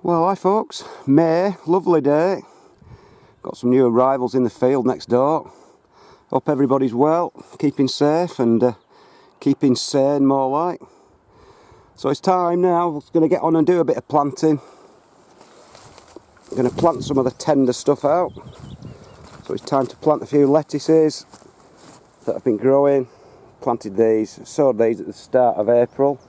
Well, hi folks, May, lovely day. Got some new arrivals in the field next door. Hope everybody's well, keeping safe and keeping sane more like. So it's time now, I'm going to get on and do a bit of planting. I'm going to plant some of the tender stuff out. So it's time to plant a few lettuces that have been growing. Planted these, sowed these at the start of April.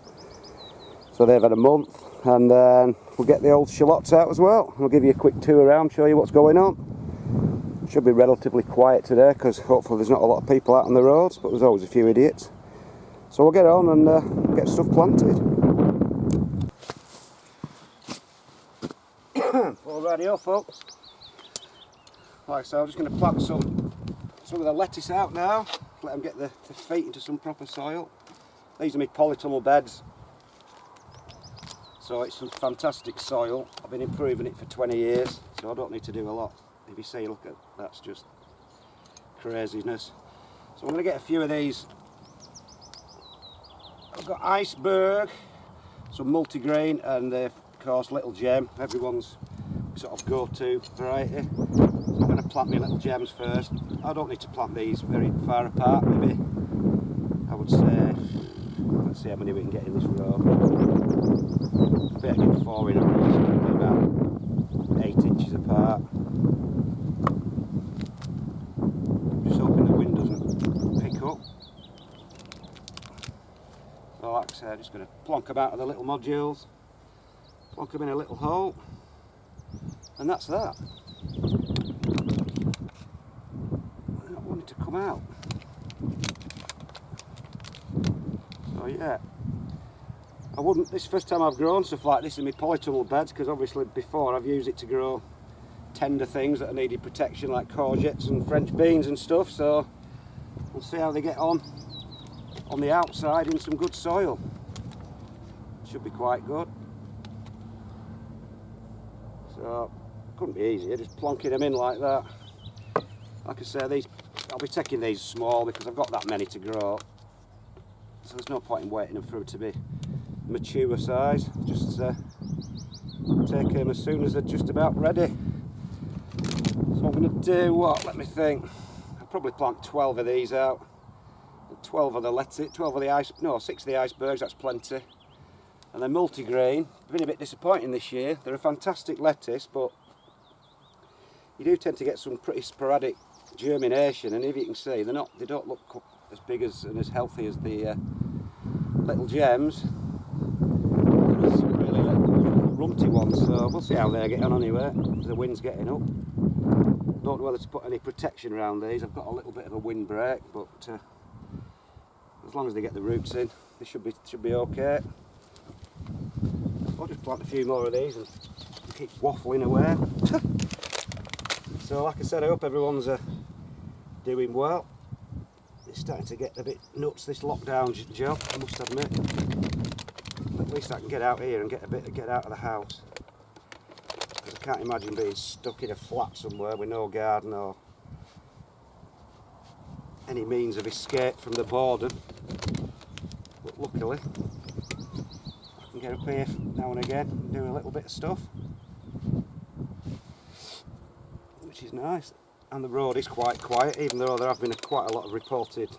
So they've had a month, and then we'll get the old shallots out as well. I'll give you a quick tour around, show you what's going on. Should be relatively quiet today because hopefully there's not a lot of people out on the roads, but there's always a few idiots. So we'll get on and get stuff planted. Alrighty, folks. Like so, I'm just going to plant some of the lettuce out now. Let them get the feet into some proper soil. These are my polytunnel beds. So it's some fantastic soil. I've been improving it for 20 years, so I don't need to do a lot. If you see, look at that's just craziness. So I'm going to get a few of these. I've got iceberg, some multigrain, and of course little gem. Everyone's sort of go-to variety. So I'm going to plant my little gems first. I don't need to plant these very far apart. Maybe I would say, let's see how many we can get in this row. I bet I get 4 in a row, so it'll be about 8 inches apart. I'm just hoping the wind doesn't pick up. So like I said, I'm just going to plonk them out of the little modules, plonk them in a little hole, and that's that. They're not wanting to come out. So yeah. I wouldn't, this is the first time I've grown stuff like this in my polytunnel beds, because obviously before I've used it to grow tender things that needed protection like courgettes and French beans and stuff, so we'll see how they get on the outside in some good soil. Should be quite good. So, couldn't be easier, just plonking them in like that. Like I say, I'll be taking these small because I've got that many to grow, so there's no point in waiting them for them to be mature size. Just take them as soon as they're just about ready. So I'm going to do what? Let me think. I'll probably plant 12 of these out. 12 of the lettuce, 12 of the 6 of the icebergs, that's plenty. And then multigrain, been a bit disappointing this year. They're a fantastic lettuce, but you do tend to get some pretty sporadic germination, and if you can see, they don't look as big and as healthy as the little gems. There's some really little runty ones, so we'll see how they're getting on anyway. The wind's getting up. Don't know whether to put any protection around these. I've got a little bit of a windbreak, but as long as they get the roots in, they should be okay. I'll just plant a few more of these and keep waffling away. So like I said, I hope everyone's doing well. It's starting to get a bit nuts, this lockdown job, I must admit. At least I can get out here and get out of the house. Because I can't imagine being stuck in a flat somewhere with no garden or any means of escape from the boredom. But luckily, I can get up here now and again and do a little bit of stuff, which is nice. And the road is quite quiet, even though there have been quite a lot of reported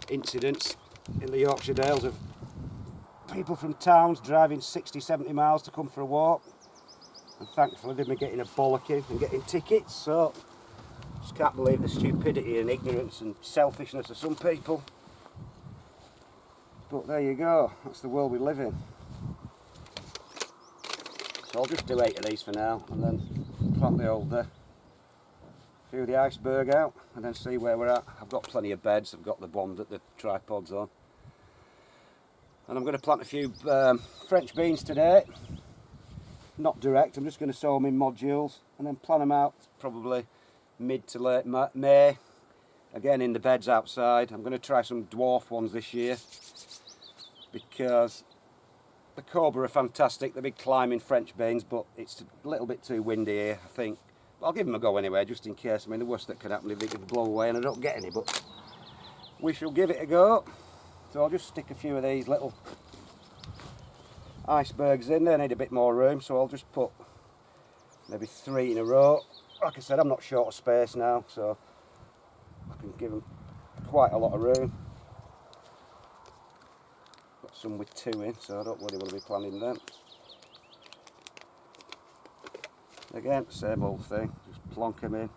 incidents in the Yorkshire Dales of people from towns driving 60-70 miles to come for a walk, and thankfully they've been getting a bollocking and getting tickets. So just can't believe the stupidity and ignorance and selfishness of some people. But there you go, that's the world we live in. So I'll just do 8 of these for now, and then plant the old few of the iceberg out, and then see where we're at. I've got plenty of beds, I've got the one that the tripod's on. And I'm going to plant a few French beans today. Not direct, I'm just going to sow them in modules and then plant them out probably mid to late May. Again in the beds outside. I'm going to try some dwarf ones this year because the cobra are fantastic. They're big climbing French beans, but it's a little bit too windy here, I think. But I'll give them a go anyway, just in case. I mean, the worst that could happen is they could blow away and I don't get any, but we shall give it a go. So I'll just stick a few of these little icebergs in. They need a bit more room, so I'll just put maybe 3 in a row. Like I said, I'm not short of space now, so I can give them quite a lot of room. Got some with 2 in, so I don't really want to be planting them. Again, same old thing, just plonk them in,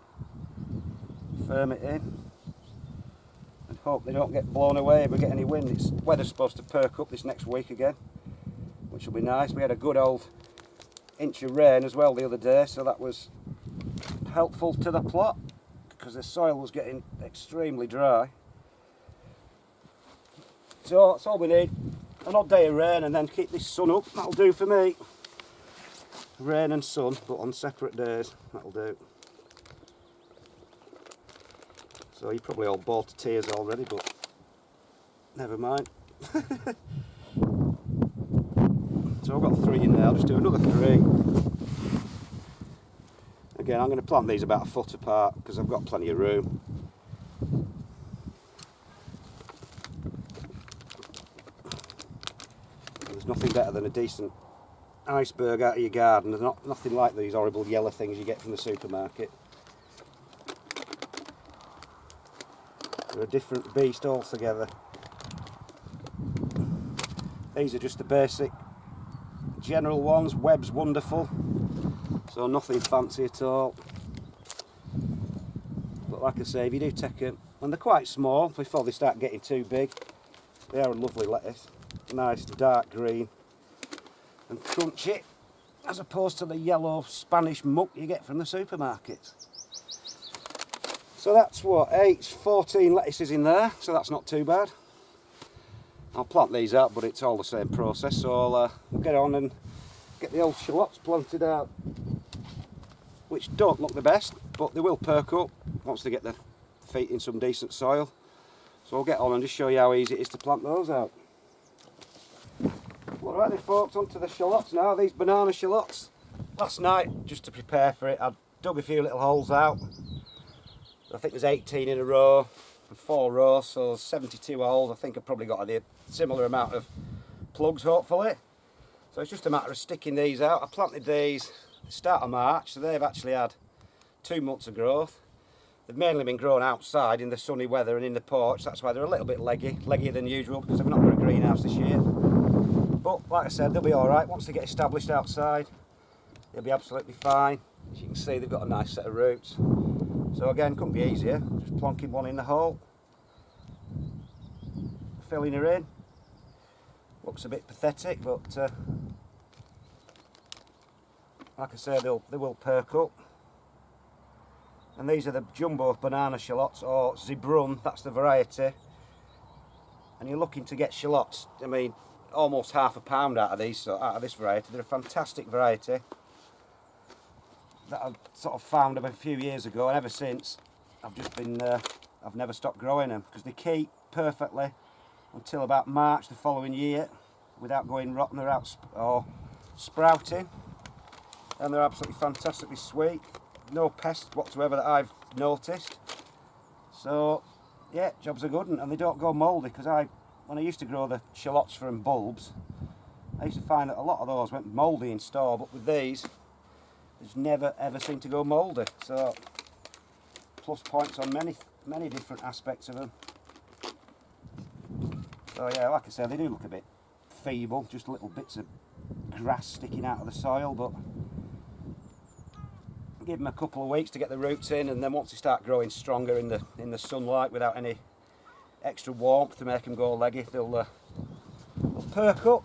firm it in, and hope they don't get blown away if we get any wind. It's weather's supposed to perk up this next week again, which will be nice. We had a good old inch of rain as well the other day, so that was helpful to the plot because the soil was getting extremely dry. So that's all we need, an odd day of rain and then keep this sun up. That'll do for me. Rain and sun, but on separate days, that'll do. So you're probably all bored to tears already, but never mind. So I've got 3 in there, I'll just do another 3. Again, I'm going to plant these about a foot apart because I've got plenty of room. There's nothing better than a decent iceberg out of your garden. There's nothing like these horrible yellow things you get from the supermarket. They're a different beast altogether. These are just the basic general ones. Webb's wonderful, so nothing fancy at all. But like I say, if you do take them, when they're quite small, before they start getting too big, they are a lovely lettuce. Nice dark green and crunchy, as opposed to the yellow Spanish muck you get from the supermarkets. So that's what, 14 lettuces in there, so that's not too bad. I'll plant these out, but it's all the same process, so I'll get on and get the old shallots planted out, which don't look the best, but they will perk up once they get their feet in some decent soil. So I'll get on and just show you how easy it is to plant those out. Alright then folks, on to the shallots now, these banana shallots. Last night, just to prepare for it, I dug a few little holes out. I think there's 18 in a row, and 4 rows, so 72 holes. I think I've probably got a similar amount of plugs, hopefully. So it's just a matter of sticking these out. I planted these at the start of March, so they've actually had 2 months of growth. They've mainly been grown outside in the sunny weather and in the porch, that's why they're a little bit leggier than usual, because I've not got a greenhouse this year. But like I said, they'll be alright once they get established outside. They'll be absolutely fine. As you can see, they've got a nice set of roots. So again, couldn't be easier. Just plonking one in the hole, filling her in. Looks a bit pathetic, but like I say, they will perk up. And these are the jumbo banana shallots, or Zebrun, that's the variety. And you're looking to get shallots, I mean, almost £1/2 out of these, so out of this variety. They're a fantastic variety that I sort of found them a few years ago, and ever since I've just been I've never stopped growing them because they keep perfectly until about March the following year without going rotten or sprouting, and they're absolutely fantastically sweet. No pests whatsoever that I've noticed. So yeah, job's a good one, and they don't go mouldy, because when I used to grow the shallots from bulbs, I used to find that a lot of those went mouldy in store, but with these, they just never ever seem to go mouldy. So plus points on many different aspects of them. So yeah, like I said, they do look a bit feeble, just little bits of grass sticking out of the soil, but give them a couple of weeks to get the roots in, and then once they start growing stronger in the sunlight without any extra warmth to make them go leggy, they'll perk up.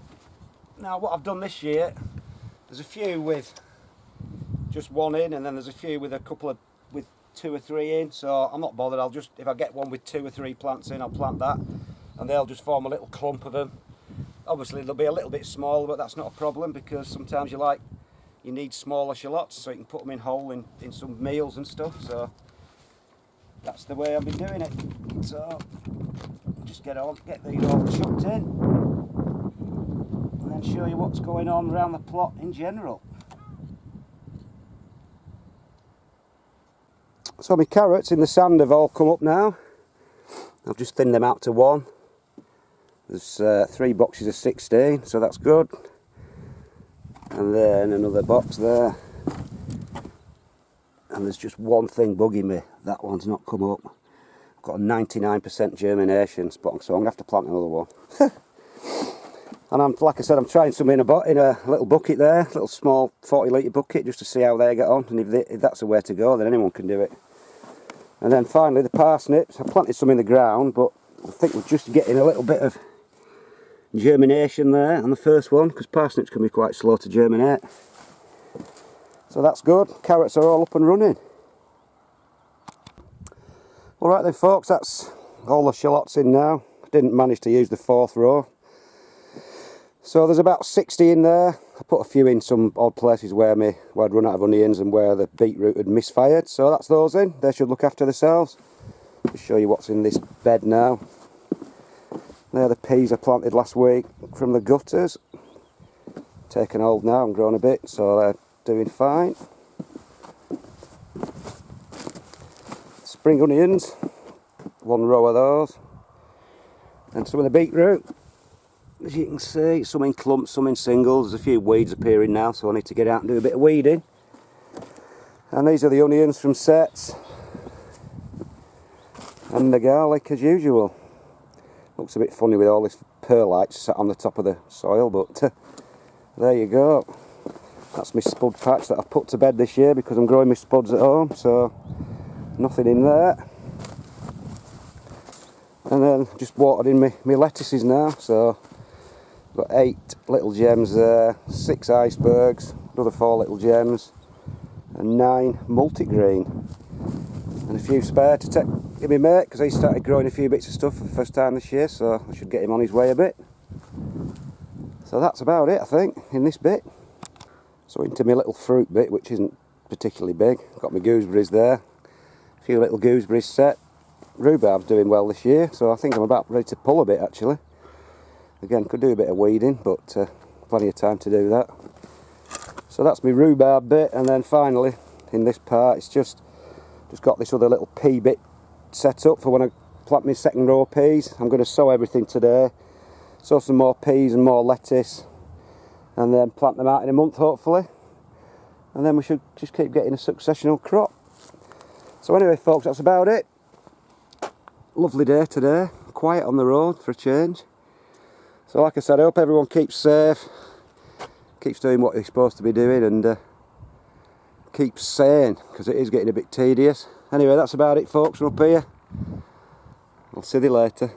Now what I've done this year, there's a few with just 1 in, and then there's a few with with 2 or 3 in, so I'm not bothered. I'll just, if I get one with 2 or 3 plants in, I'll plant that, and they'll just form a little clump of them. Obviously they'll be a little bit smaller, but that's not a problem, because sometimes you need smaller shallots so you can put them in whole in some meals and stuff. So that's the way I've been doing it. So just get these all chucked in, and then show you what's going on around the plot in general. So my carrots in the sand have all come up now. I've just thinned them out to 1. There's 3 boxes of 16, so that's good. And then another box there. And there's just one thing bugging me. That one's not come up. I've got a 99% germination spot, so I'm going to have to plant another one. And like I said, I'm trying some in a little bucket there, a little small 40 litre bucket, just to see how they get on. And if that's the way to go, then anyone can do it. And then finally the parsnips. I planted some in the ground, but I think we're just getting a little bit of germination there on the first one, because parsnips can be quite slow to germinate. So that's good. Carrots are all up and running. Alright then folks, that's all the shallots in now. I didn't manage to use the 4th row. So there's about 60 in there. I put a few in some odd places where I'd run out of onions and where the beetroot had misfired. So that's those in. They should look after themselves. I'll show you what's in this bed now. They're the peas I planted last week from the gutters. Taken hold now and grown a bit, so they're doing fine. Spring onions, 1 row of those. And some of the beetroot. As you can see, some in clumps, some in singles. There's a few weeds appearing now, so I need to get out and do a bit of weeding. And these are the onions from sets. And the garlic as usual. Looks a bit funny with all this perlite sat on the top of the soil, but there you go. That's my spud patch that I've put to bed this year because I'm growing my spuds at home, so nothing in there. And then just watered in my lettuces now, so got 8 little gems there, 6 icebergs, another 4 little gems, and 9 multigreen. And a few spare to give me mate, because he started growing a few bits of stuff for the first time this year, so I should get him on his way a bit. So that's about it, I think, in this bit. So into my little fruit bit, which isn't particularly big. Got my gooseberries there, a few little gooseberries set. Rhubarb's doing well this year, so I think I'm about ready to pull a bit actually. Again, could do a bit of weeding, but plenty of time to do that. So that's my rhubarb bit, and then finally, in this part, it's just got this other little pea bit set up for when I plant my 2nd row of peas. I'm going to sow everything today, sow some more peas and more lettuce, and then plant them out in a month hopefully. And then we should just keep getting a successional crop. So anyway folks, that's about it. Lovely day today, quiet on the road for a change. So like I said, I hope everyone keeps safe, keeps doing what they're supposed to be doing, and keeps sane, because it is getting a bit tedious. Anyway, that's about it folks from up here. I'll see you later.